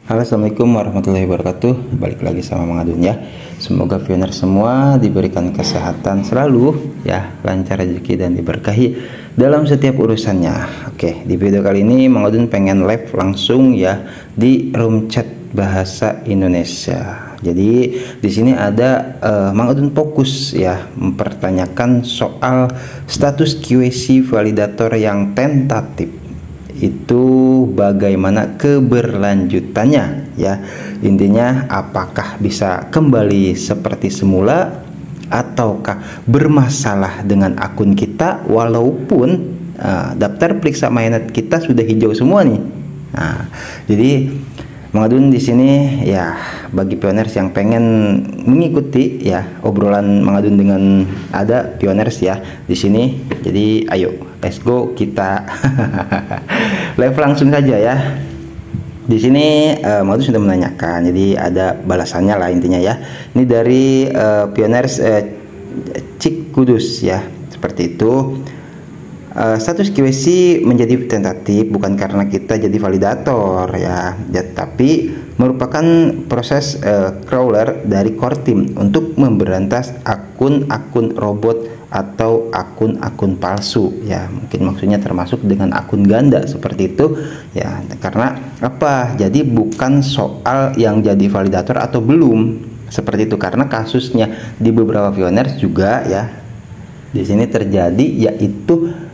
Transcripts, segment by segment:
Halo, assalamualaikum warahmatullahi wabarakatuh. Balik lagi sama Mang Adun ya. Semoga pioner semua diberikan kesehatan selalu ya, lancar rezeki dan diberkahi dalam setiap urusannya. Oke, di video kali ini Mang Adun pengen live langsung ya di room chat bahasa Indonesia. Jadi di sini ada Mang Adun fokus ya mempertanyakan soal status QC validator yang tentatif. Itu bagaimana keberlanjutannya ya, intinya apakah bisa kembali seperti semula ataukah bermasalah dengan akun kita walaupun daftar periksa mainnet kita sudah hijau semua nih. Jadi Mang Adun di sini ya bagi pioners yang pengen mengikuti ya obrolan Mang Adun dengan ada pioners ya di sini. Jadi ayo let's go, kita live langsung saja ya. Di sini Mang Adun sudah menanyakan, jadi ada balasannya lah intinya ya. Ini dari pioners Cik Kudus ya, seperti itu. Status QC menjadi tentatif bukan karena kita jadi validator ya, tapi merupakan proses crawler dari core team untuk memberantas akun-akun robot atau akun-akun palsu ya. Mungkin maksudnya termasuk dengan akun ganda seperti itu ya. Karena apa? Jadi bukan soal yang jadi validator atau belum seperti itu, karena kasusnya di beberapa pioners juga ya di sini terjadi, yaitu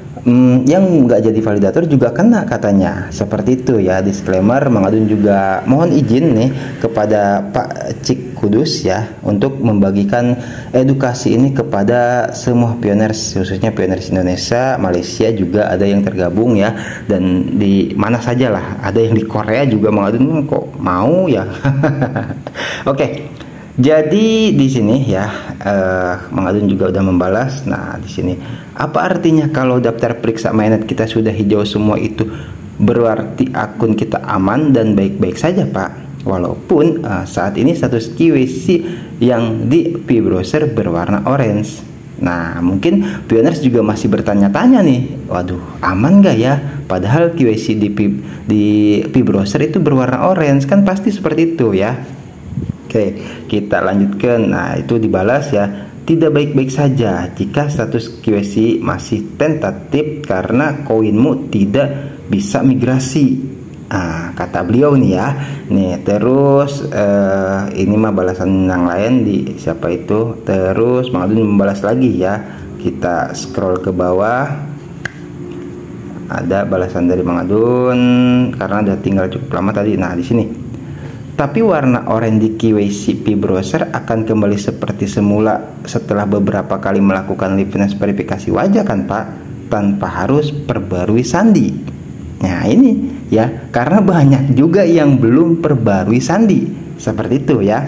yang nggak jadi validator juga kena katanya seperti itu ya. Disclaimer, Mang Adun juga mohon izin nih kepada Pak Cik Kudus ya untuk membagikan edukasi ini kepada semua pioners, khususnya pioners Indonesia, Malaysia juga ada yang tergabung ya, dan di mana saja lah, ada yang di Korea juga. Mang Adun kok mau ya. Oke. Jadi di sini ya Mang Adun juga udah membalas. Nah di sini apa artinya kalau daftar periksa mainnet kita sudah hijau semua? Itu berarti akun kita aman dan baik-baik saja Pak, walaupun saat ini status QC yang di P-browser berwarna orange. Nah mungkin pioners juga masih bertanya-tanya nih, waduh aman gak ya, padahal QC di P-browser itu berwarna orange, kan pasti seperti itu ya. Oke, kita lanjutkan. Nah, itu dibalas ya. Tidak baik-baik saja jika status QC masih tentatif karena koinmu tidak bisa migrasi. Kata beliau nih ya. Nih, terus ini mah balasan yang lain di siapa itu. Terus Mang Adun membalas lagi ya. Kita scroll ke bawah. Ada balasan dari Mang Adun karena udah tinggal cukup lama tadi. Nah, di sini. Tapi warna oranye di QC P-browser akan kembali seperti semula setelah beberapa kali melakukan liveness verifikasi wajah kan Pak, tanpa harus perbarui sandi. Nah ini ya, karena banyak juga yang belum perbarui sandi seperti itu ya.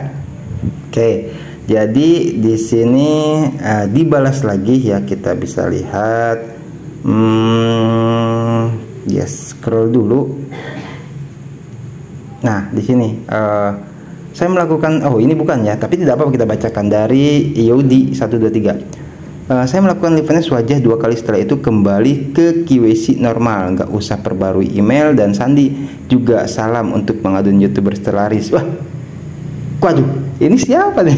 Oke, jadi di sini dibalas lagi ya, kita bisa lihat. Yes, scroll dulu. Nah di sini saya melakukan, oh ini bukan ya, tapi tidak apa-apa, kita bacakan dari Yodi 123. Saya melakukan liveness wajah 2 kali, setelah itu kembali ke QC normal, nggak usah perbarui email dan sandi. Juga salam untuk Mang Adun YouTuber terlaris. Wah, waduh, ini siapa nih?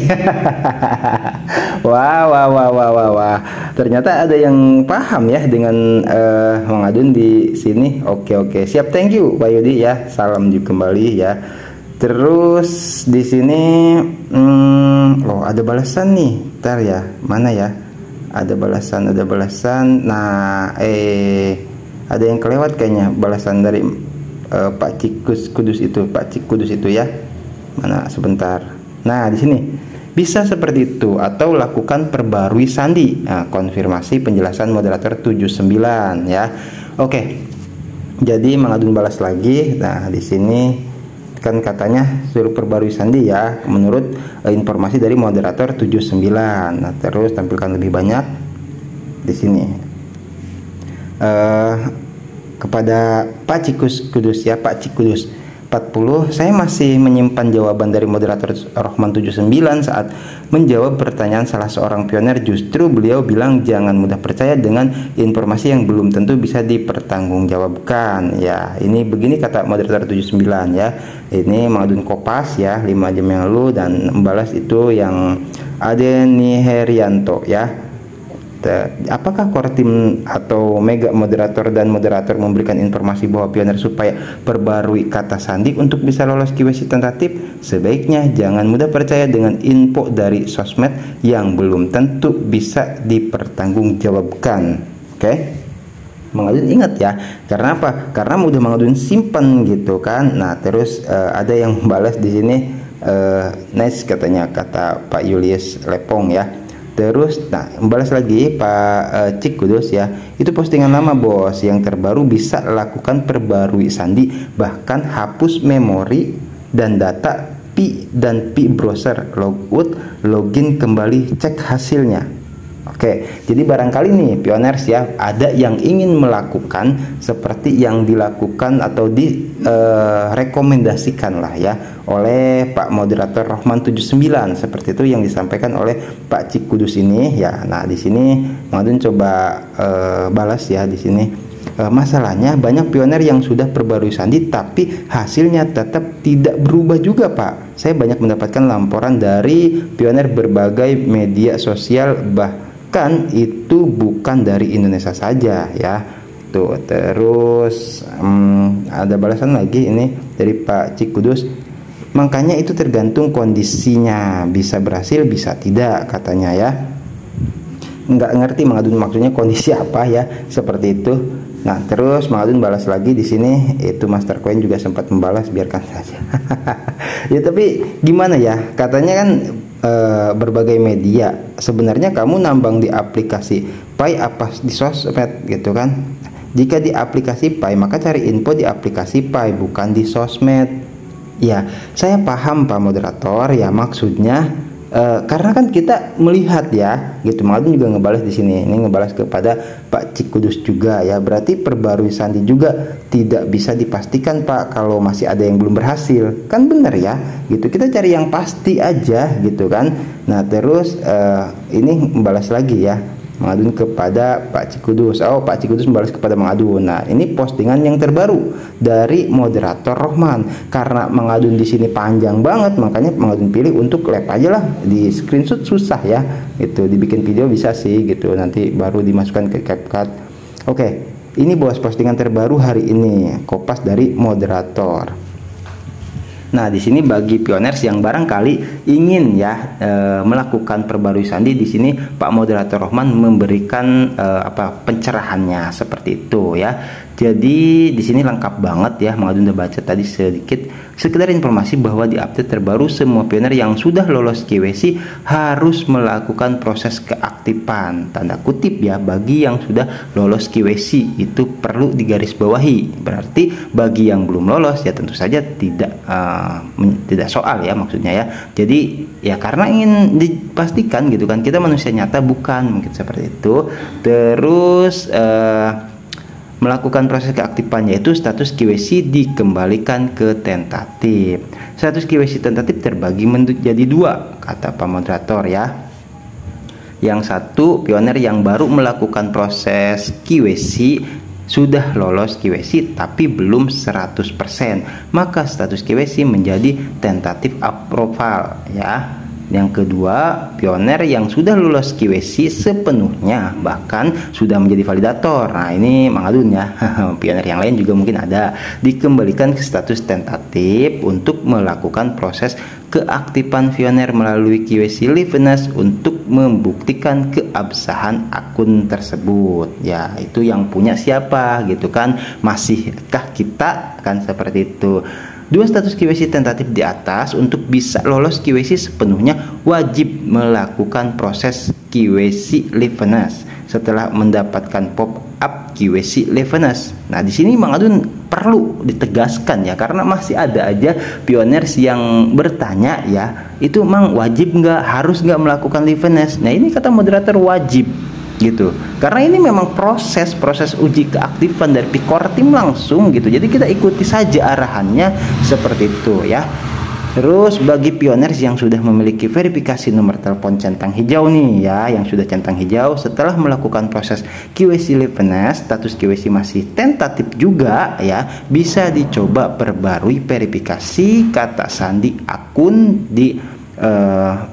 Wah, ternyata ada yang paham ya dengan Mang Adun di sini. Oke, siap, thank you Pak Yudi ya, salam juga kembali ya. Terus di sini oh ada balasan nih, ntar ya, mana ya, ada balasan. Nah ada yang kelewat kayaknya, balasan dari Pak Cik Kudus itu ya. Mana sebentar. Nah di sini bisa seperti itu atau lakukan perbarui sandi. Nah, konfirmasi penjelasan moderator 79 ya. Oke. Jadi Mang Adun balas lagi. Nah di sini kan katanya suruh perbarui sandi ya, menurut informasi dari moderator 79. Nah terus tampilkan lebih banyak di sini. Kepada Pak Cik Kudus ya, Pak Cik Kudus, 40, saya masih menyimpan jawaban dari moderator Rohman 79 saat menjawab pertanyaan salah seorang pioner. Justru beliau bilang jangan mudah percaya dengan informasi yang belum tentu bisa dipertanggungjawabkan. Ya, ini begini kata moderator 79 ya. Ini Mang Kopas ya, 5 jam yang lalu, dan membalas itu yang Adeni Herianto ya. Apakah core team atau mega moderator dan moderator memberikan informasi bahwa pioner supaya perbarui kata sandi untuk bisa lolos QC tentatif? Sebaiknya jangan mudah percaya dengan info dari sosmed yang belum tentu bisa dipertanggungjawabkan. Oke? Mang Adun ingat ya, karena apa? Karena udah Mang Adun simpen gitu kan. Nah, terus ada yang balas di sini nice katanya, kata Pak Julius Lepong ya. Terus, nah, membalas lagi Pak Cik Kudus ya. Itu postingan lama bos, yang terbaru bisa lakukan perbarui sandi, bahkan hapus memori dan data Pi dan Pi browser, logout, login kembali, cek hasilnya. Oke, jadi barangkali nih pioners ya, ada yang ingin melakukan seperti yang dilakukan atau direkomendasikan lah ya oleh Pak moderator Rohman 79, seperti itu yang disampaikan oleh Pak Cik Kudus ini ya. Nah, di sini Mang Adun coba balas ya di sini. Masalahnya banyak pioner yang sudah perbarui sandi tapi hasilnya tetap tidak berubah juga Pak. Saya banyak mendapatkan laporan dari pioner berbagai media sosial, bahkan itu bukan dari Indonesia saja ya. Tuh, terus ada balasan lagi ini dari Pak Cik Kudus. Makanya itu tergantung kondisinya, bisa berhasil bisa tidak katanya ya. Nggak ngerti Mang Adun maksudnya kondisi apa ya, seperti itu. Nah, terus Mang Adun balas lagi di sini, itu Master Coin juga sempat membalas, biarkan saja. Ya tapi gimana ya, katanya kan berbagai media. Sebenarnya kamu nambang di aplikasi Pi apa di sosmed gitu kan? Jika di aplikasi Pi, maka cari info di aplikasi Pi, bukan di sosmed. Ya, saya paham Pak moderator ya, maksudnya karena kan kita melihat ya gitu. Mang Adun juga ngebalas di sini, ini ngebalas kepada Pak Cik Kudus juga ya. Berarti perbarui sandi juga tidak bisa dipastikan Pak kalau masih ada yang belum berhasil, kan bener ya gitu. Kita cari yang pasti aja gitu kan. Nah, terus ini membalas lagi ya Mang Adun kepada Pak Cik Kudus. Oh, Pak Cik Kudus membalas kepada Mang Adun. Nah, ini postingan yang terbaru dari moderator Rohman. Karena Mang Adun di sini panjang banget, makanya Mang Adun pilih untuk lap aja lah. Di screenshot susah ya. Itu dibikin video bisa sih gitu. Nanti baru dimasukkan ke CapCut. Oke, ini bos postingan terbaru hari ini, kopas dari moderator. Nah, di sini bagi pioners yang barangkali ingin ya melakukan perbarui sandi, di sini Pak moderator Rohman memberikan pencerahannya seperti itu ya. Jadi di sini lengkap banget ya. Mang Adun udah baca tadi sedikit. Sekedar informasi bahwa di update terbaru semua pioner yang sudah lolos KYC harus melakukan proses keaktifan, tanda kutip ya, bagi yang sudah lolos KYC itu perlu digarisbawahi. Berarti bagi yang belum lolos ya tentu saja tidak soal ya maksudnya ya. Jadi ya karena ingin dipastikan gitu kan, kita manusia nyata bukan, mungkin seperti itu. Terus melakukan proses keaktifan, yaitu status KYC dikembalikan ke tentatif. Status KYC tentatif terbagi menjadi dua, kata Pak moderator ya. Yang satu, pioner yang baru melakukan proses KYC sudah lolos KYC tapi belum 100%, maka status KYC menjadi tentatif approval ya. Yang kedua, pioner yang sudah lulus KYC sepenuhnya, bahkan sudah menjadi validator. Nah, ini Mang Adun ya. Pioner yang lain juga mungkin ada, dikembalikan ke status tentatif untuk melakukan proses keaktifan pioner melalui KYC liveness untuk membuktikan keabsahan akun tersebut. Ya, itu yang punya siapa gitu kan? Masihkah kita, kan seperti itu. Dua status KYC tentatif di atas untuk bisa lolos KYC sepenuhnya wajib melakukan proses KYC liveness setelah mendapatkan pop-up KYC liveness. Nah, di sini Mang Adun perlu ditegaskan ya, karena masih ada aja pioners yang bertanya ya, itu Mang wajib nggak, harus nggak melakukan liveness. Nah, ini kata moderator wajib. gitu. Karena ini memang proses uji keaktifan dari Picor Team langsung gitu. Jadi kita ikuti saja arahannya seperti itu ya. Terus bagi pioners yang sudah memiliki verifikasi nomor telepon centang hijau nih ya, yang sudah centang hijau setelah melakukan proses KYC liveness, status KYC masih tentatif juga ya, bisa dicoba perbarui verifikasi kata sandi akun di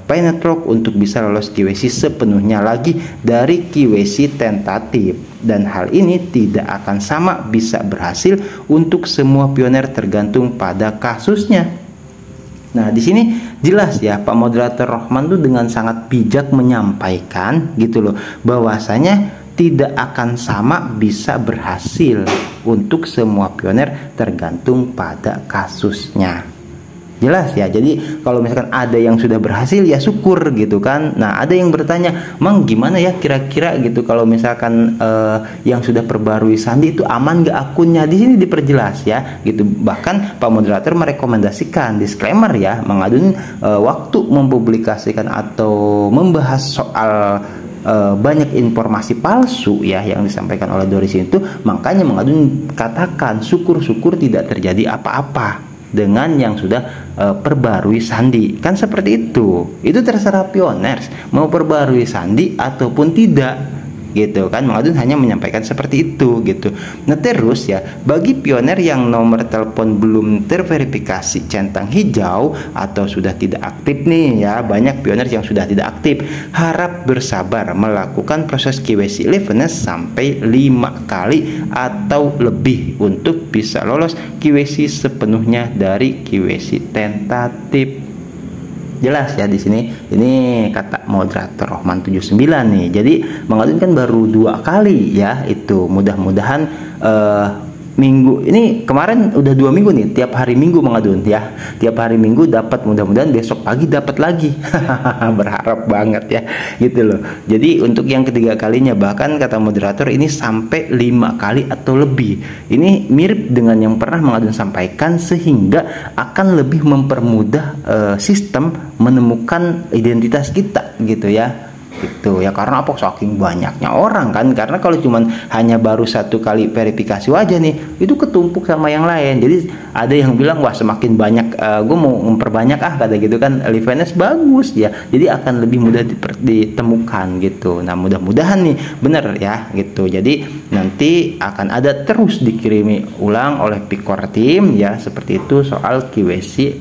Paynetrock untuk bisa lolos KYC sepenuhnya lagi dari KYC tentatif. Dan hal ini tidak akan sama bisa berhasil untuk semua pioner tergantung pada kasusnya. Nah, di sini jelas ya Pak Moderator Rohman tuh dengan sangat bijak menyampaikan gitu loh, bahwasanya tidak akan sama bisa berhasil untuk semua pioner tergantung pada kasusnya. Jelas ya. Jadi kalau misalkan ada yang sudah berhasil ya syukur gitu kan. Nah, ada yang bertanya, "Mang, gimana ya kira-kira gitu kalau misalkan yang sudah perbarui sandi itu aman gak akunnya?" Di sini diperjelas ya gitu. Bahkan Pak Moderator merekomendasikan disclaimer ya, Mang Adun waktu mempublikasikan atau membahas soal banyak informasi palsu ya yang disampaikan oleh Doris itu, makanya Mang Adun katakan syukur-syukur tidak terjadi apa-apa dengan yang sudah perbarui sandi. Kan seperti itu terserah pioners mau perbarui sandi ataupun tidak gitu kan. Mang Adun hanya menyampaikan seperti itu gitu. Nah, terus ya bagi pioner yang nomor telepon belum terverifikasi centang hijau atau sudah tidak aktif nih ya, banyak pioner yang sudah tidak aktif, harap bersabar melakukan proses KYC liveness sampai 5 kali atau lebih untuk bisa lolos KYC sepenuhnya dari KYC tentatif. Jelas ya di sini. Ini kata Moderator Rohman 79 nih. Jadi Mang Adun kan baru 2 kali ya itu. Mudah-mudahan minggu ini, kemarin udah 2 minggu nih, tiap hari Minggu Mang Adun ya, tiap hari Minggu dapat, mudah-mudahan besok pagi dapat lagi. Berharap banget ya gitu loh. Jadi untuk yang ketiga kalinya, bahkan kata moderator ini sampai 5 kali atau lebih. Ini mirip dengan yang pernah Mang Adun sampaikan, sehingga akan lebih mempermudah sistem menemukan identitas kita gitu ya. Itu ya, karena apa, saking banyaknya orang kan. Karena kalau cuman hanya baru 1 kali verifikasi wajah nih, itu ketumpuk sama yang lain. Jadi ada yang bilang, wah semakin banyak gue mau memperbanyak kata gitu kan, liveness bagus ya, jadi akan lebih mudah ditemukan gitu. Nah, mudah-mudahan nih bener ya gitu. Jadi nanti akan ada terus dikirimi ulang oleh Picor Team ya, seperti itu soal KYC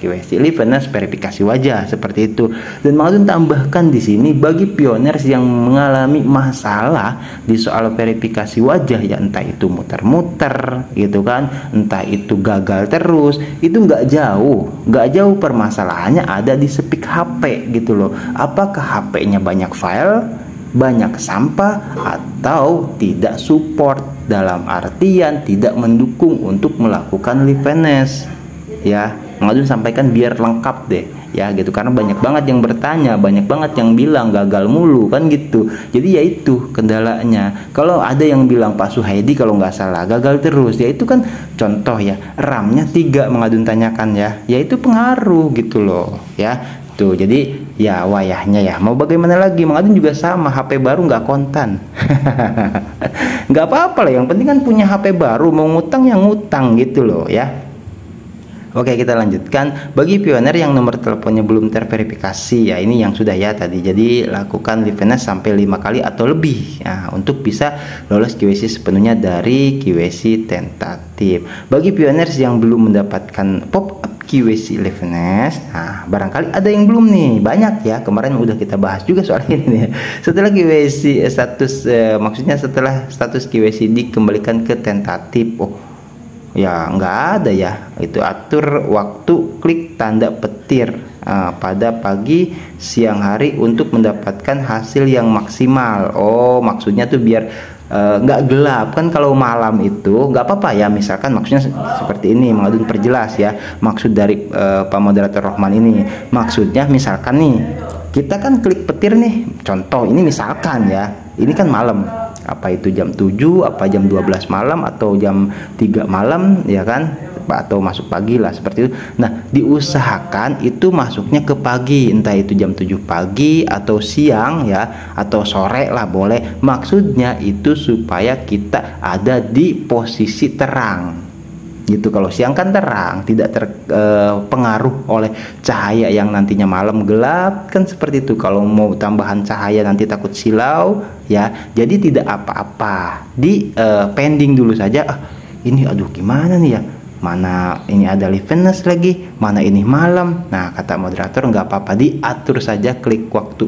KYC liveness verifikasi wajah seperti itu. Dan mau tambahkan di sini, bagi pioners yang mengalami masalah di soal verifikasi wajah ya, entah itu muter-muter gitu kan, entah itu gagal terus, itu nggak jauh permasalahannya ada di speak HP gitu loh. Apakah HP-nya banyak file, banyak sampah, atau tidak support, dalam artian tidak mendukung untuk melakukan liveness ya. Mang Adun sampaikan biar lengkap deh ya gitu, karena banyak banget yang bertanya, banyak banget yang bilang gagal mulu kan gitu. Jadi ya itu kendalanya. Kalau ada yang bilang Pak Suhaidi kalau nggak salah gagal terus, ya itu kan contoh ya, RAM-nya 3 Mang Adun tanyakan ya, itu pengaruh gitu loh ya tuh. Jadi ya wayahnya ya, mau bagaimana lagi, Mang Adun juga sama, HP baru nggak kontan. Nggak apa-apa lah, yang penting kan punya HP baru, mau ngutang yang ngutang gitu loh ya. Oke, kita lanjutkan. Bagi pioner yang nomor teleponnya belum terverifikasi ya, ini yang sudah ya tadi. Jadi lakukan liveness sampai 5 kali atau lebih ya, untuk bisa lolos KYC sepenuhnya dari KYC tentatif. Bagi pioners yang belum mendapatkan pop-up KYC liveness, nah barangkali ada yang belum nih, banyak ya, kemarin udah kita bahas juga soal ini nih. Setelah KYC status maksudnya setelah status KYC dikembalikan ke tentatif, ya nggak ada ya, itu atur waktu klik tanda petir pada pagi, siang hari untuk mendapatkan hasil yang maksimal. Maksudnya tuh biar nggak gelap kan. Kalau malam itu nggak apa-apa ya, misalkan maksudnya seperti ini, Mang Adun perjelas ya maksud dari Pak Moderator Rohman ini. Maksudnya misalkan nih, kita kan klik petir nih, contoh ini misalkan ya, ini kan malam, apa itu jam 7, apa jam 12 malam, atau jam 3 malam ya kan, Pak, atau masuk pagi lah seperti itu. Nah, diusahakan itu masuknya ke pagi, entah itu jam 7 pagi atau siang ya, atau sore lah boleh. Maksudnya itu supaya kita ada di posisi terang gitu. Kalau siang kan terang, tidak terpengaruh oleh cahaya yang nantinya malam gelap kan seperti itu. Kalau mau tambahan cahaya nanti takut silau ya, jadi tidak apa-apa, di pending dulu saja. Ini aduh gimana nih ya, mana ini ada liveness lagi, mana ini malam. Nah, kata moderator nggak apa-apa, diatur saja klik waktu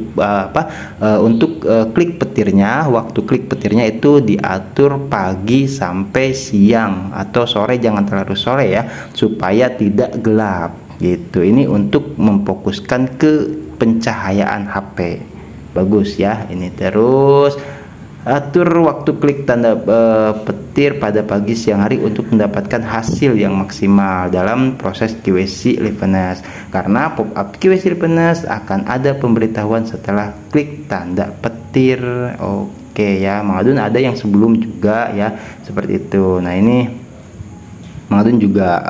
untuk klik petirnya. Waktu klik petirnya itu diatur pagi sampai siang, atau sore jangan terlalu sore ya, supaya tidak gelap gitu. Ini untuk memfokuskan ke pencahayaan HP. Bagus ya ini. Terus atur waktu klik tanda petir pada pagi siang hari untuk mendapatkan hasil yang maksimal dalam proses QC liveness. Karena pop-up QC liveness akan ada pemberitahuan setelah klik tanda petir. Oke ya, Mang Adun ada yang sebelum juga ya, seperti itu. Nah, ini Mang Adun juga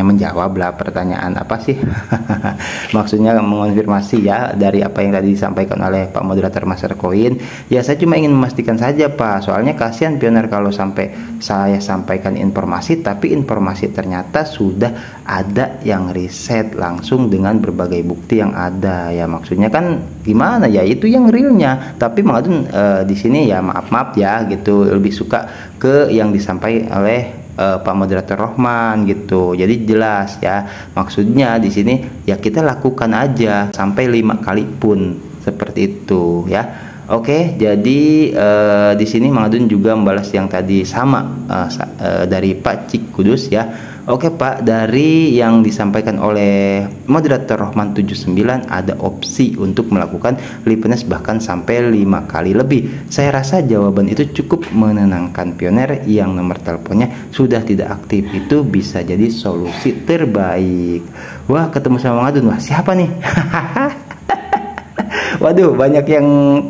menjawab lah pertanyaan apa sih maksudnya mengonfirmasi ya dari apa yang tadi disampaikan oleh Pak Moderator Master Coin. Ya, saya cuma ingin memastikan saja Pak, soalnya kasihan pioner kalau sampai saya sampaikan informasi tapi informasi ternyata sudah ada yang riset langsung dengan berbagai bukti yang ada ya. Maksudnya kan gimana ya, itu yang realnya. Tapi Mang Adun di sini ya maaf ya gitu, lebih suka ke yang disampaikan oleh Pak Moderator Rohman gitu. Jadi jelas ya, maksudnya di sini ya kita lakukan aja sampai 5 kali pun seperti itu ya. Oke, jadi di sini Mang Adun juga membalas yang tadi sama dari Pak Cik Kudus ya. Oke Pak, dari yang disampaikan oleh Moderator Rohman 79 ada opsi untuk melakukan liveness bahkan sampai 5 kali lebih. Saya rasa jawaban itu cukup menenangkan pioner yang nomor teleponnya sudah tidak aktif. Itu bisa jadi solusi terbaik. Wah, ketemu sama Mang Adun. Wah, siapa nih? Waduh, banyak yang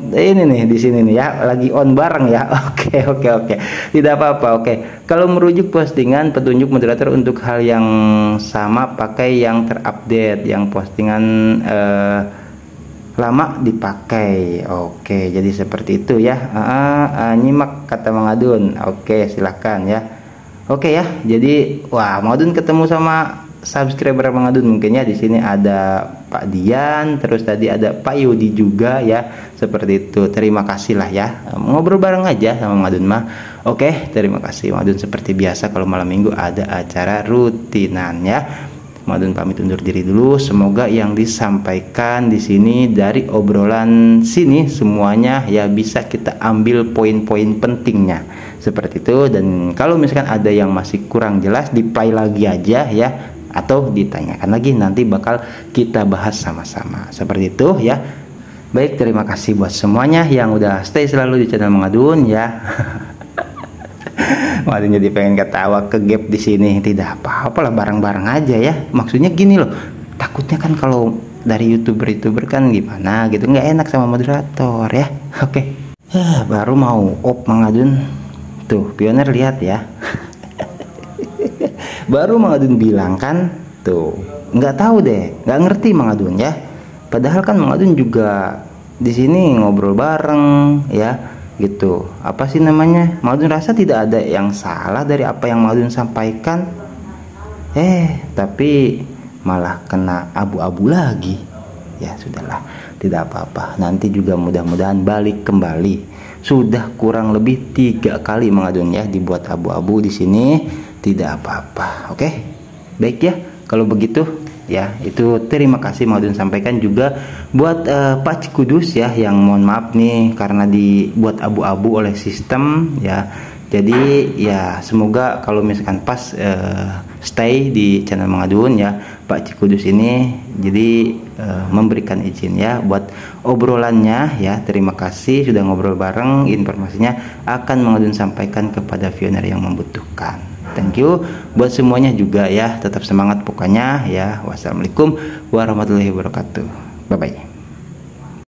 ini nih di sini nih ya, lagi on bareng ya. Oke. Tidak apa-apa. Oke. Kalau merujuk postingan petunjuk moderator untuk hal yang sama pakai yang terupdate, yang postingan lama dipakai. Oke, jadi seperti itu ya. Nyimak kata Mang Adun. Oke, silahkan ya. Oke ya. Jadi wah, Mang Adun ketemu sama subscriber Mang Adun, mungkinnya di sini ada Pak Dian, terus tadi ada Pak Yudi juga ya, seperti itu. Terima kasih lah ya, ngobrol bareng aja sama Mang Adun mah. Oke, terima kasih Mang Adun. Seperti biasa kalau malam minggu ada acara rutinan ya. Mang Adun pamit undur diri dulu. Semoga yang disampaikan di sini dari obrolan sini semuanya ya bisa kita ambil poin-poin pentingnya seperti itu. Dan kalau misalkan ada yang masih kurang jelas, di play lagi aja ya, atau ditanyakan lagi, nanti bakal kita bahas sama-sama seperti itu ya. Baik, terima kasih buat semuanya yang udah stay selalu di channel Mang Adun ya. Mang Adun jadi pengen ketawa ke gap di sini. Tidak apa-apa lah, bareng-bareng aja ya. Maksudnya gini loh, takutnya kan kalau dari youtuber kan gimana gitu, nggak enak sama moderator ya. Oke. Baru mau op Mang Adun tuh, pioner lihat ya. Baru Mang Adun bilang kan tuh, nggak tahu deh, nggak ngerti Mang Adun ya. Padahal kan Mang Adun juga di sini ngobrol bareng ya gitu. Apa sih namanya, Mang Adun rasa tidak ada yang salah dari apa yang Mang Adun sampaikan. Tapi malah kena abu-abu lagi. Ya sudahlah, tidak apa-apa. Nanti juga mudah-mudahan balik kembali. Sudah kurang lebih 3 kali Mang Adun ya dibuat abu-abu di sini. Tidak apa-apa. Oke, baik ya kalau begitu ya. Itu terima kasih Mang Adun sampaikan juga buat Pak Cikudus ya, yang mohon maaf nih karena dibuat abu-abu oleh sistem ya. Jadi ya semoga kalau misalkan pas stay di channel Mang Adun ya, Pak Cikudus ini jadi memberikan izin ya buat obrolannya ya. Terima kasih sudah ngobrol bareng. Informasinya akan Mang Adun sampaikan kepada pioner yang membutuhkan. Thank you buat semuanya juga ya. Tetap semangat pokoknya ya. Wassalamualaikum warahmatullahi wabarakatuh. Bye bye.